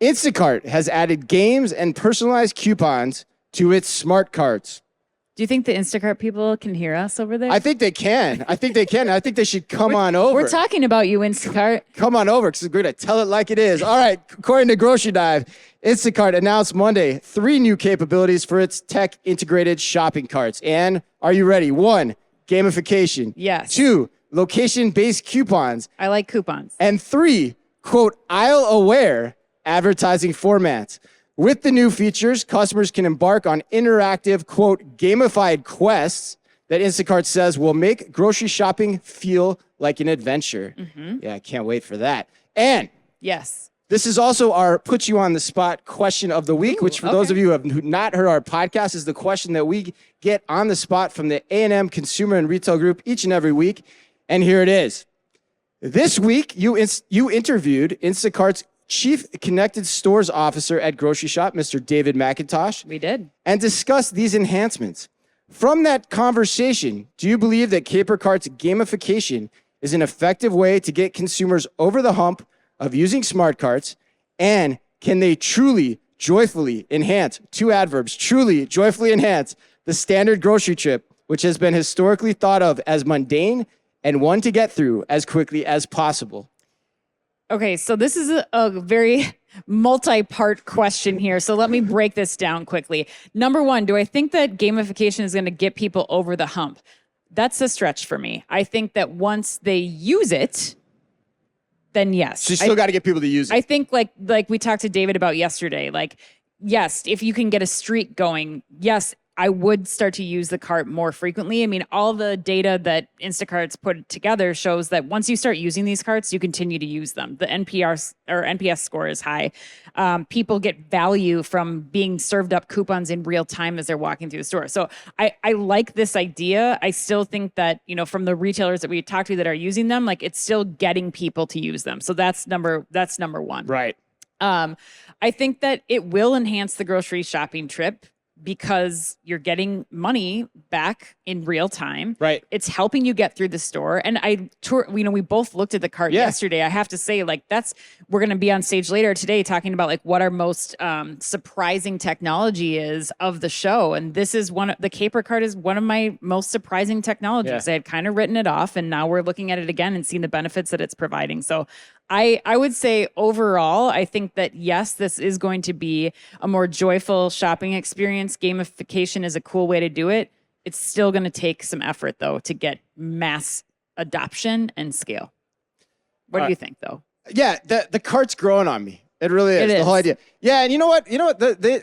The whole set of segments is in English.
Instacart has added games and personalized coupons to its smart carts. Do you think the Instacart people can hear us over there? I think they can. I think they should come on over. We're talking about you, Instacart. Come on over because we're going to tell it like it is. All right. According to Grocery Dive, Instacart announced Monday 3 new capabilities for its tech-integrated shopping carts. And are you ready? 1, gamification. Yes. 2, location-based coupons. I like coupons. And 3, quote, aisle-aware advertising formats. With the new features, customers can embark on interactive, quote, gamified quests that Instacart says will make grocery shopping feel like an adventure. Yeah, I can't wait for that. And yes, this is also our put you on the spot question of the week, which for those of you who have not heard our podcast is the question that we get on the spot from the A&M Consumer and Retail Group each and every week. And here it is. This week, you interviewed Instacart's Chief Connected Stores Officer at Grocery Shop, Mr. David McIntosh. we did. And discussed these enhancements. From that conversation, do you believe that Caper Cart's gamification is an effective way to get consumers over the hump of using smart carts? And can they truly, joyfully enhance, 2 adverbs, truly, joyfully enhance the standard grocery trip, which has been historically thought of as mundane and one to get through as quickly as possible? Okay, so this is a very multi-part question here. So let me break this down quickly. Number 1, do I think that gamification is going to get people over the hump? That's a stretch for me. I think that once they use it, then yes. So you still got to get people to use it. I think like we talked to David about yesterday, like, yes, if you can get a streak going, yes, I would start to use the cart more frequently. I mean, all the data that Instacart's put together shows that once you start using these carts, you continue to use them. The NPS score is high. People get value from being served up coupons in real time as they're walking through the store. So I like this idea. I still think that, from the retailers that we talked to that are using them, like it's still getting people to use them. So that's number 1. Right. I think that it will enhance the grocery shopping trip, because you're getting money back in real time. Right. It's helping you get through the store. And we both looked at the cart yesterday. I have to say, like, we're going to be on stage later today talking about like what our most surprising technology is of the show. And this is the Caper cart is one of my most surprising technologies. I had kind of written it off, and now we're looking at it again and seeing the benefits that it's providing. So I would say overall, I think that yes, this is going to be a more joyful shopping experience. Gamification is a cool way to do it. It's still going to take some effort, though, to get mass adoption and scale. What do you think, though? Yeah, the cart's growing on me. It really is. The whole idea. Yeah, and you know what?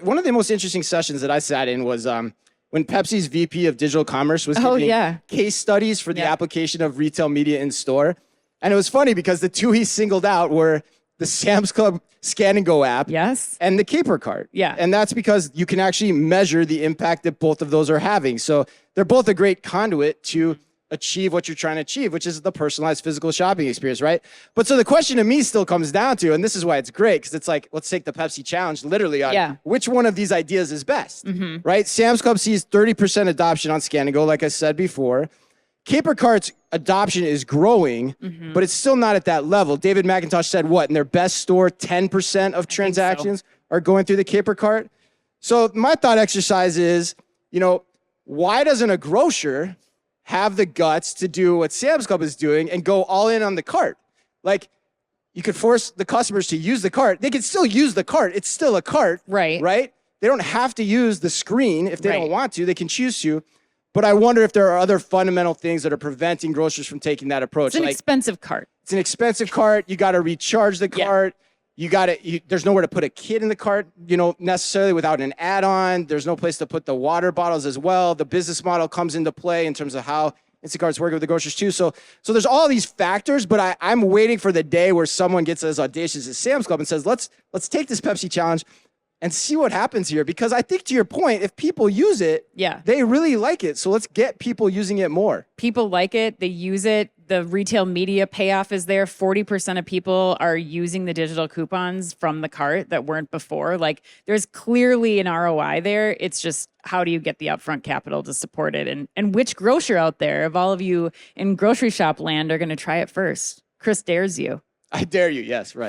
One of the most interesting sessions that I sat in was when Pepsi's VP of Digital Commerce was giving case studies for the application of retail media in store. And it was funny because the 2 he singled out were the Sam's Club Scan and Go app and the Caper cart. Yeah. And that's because you can actually measure the impact that both of those are having. So they're both a great conduit to achieve what you're trying to achieve, which is the personalized physical shopping experience, right? But so the question to me still comes down to, and this is why it's great, because it's like, let's take the Pepsi challenge literally on which one of these ideas is best, right? Sam's Club sees 30% adoption on Scan and Go, like I said before. Caper Cart's adoption is growing, but it's still not at that level. David McIntosh said what? In their best store, 10% of transactions are going through the Caper Cart. So my thought exercise is, why doesn't a grocer have the guts to do what Sam's Club is doing and go all in on the cart? Like, you could force the customers to use the cart. They can still use the cart. It's still a cart, right? They don't have to use the screen if they don't want to. They can choose to. But I wonder if there are other fundamental things that are preventing grocers from taking that approach. It's an expensive cart. It's an expensive cart. You got to recharge the cart. There's nowhere to put a kid in the cart, necessarily without an add-on. There's no place to put the water bottles as well. The business model comes into play in terms of how Instacart's working with the grocers too. So there's all these factors, but I'm waiting for the day where someone gets as audacious as Sam's Club and says, let's take this Pepsi challenge and see what happens here. Because I think, to your point, if people use it, they really like it. So let's get people using it more. People like it. They use it. The retail media payoff is there. 40% of people are using the digital coupons from the cart that weren't before. Like, there's clearly an ROI there. It's just, how do you get the upfront capital to support it? And which grocer out there, of all of you in grocery shop land, are going to try it first? Chris dares you. I dare you. Yes, right.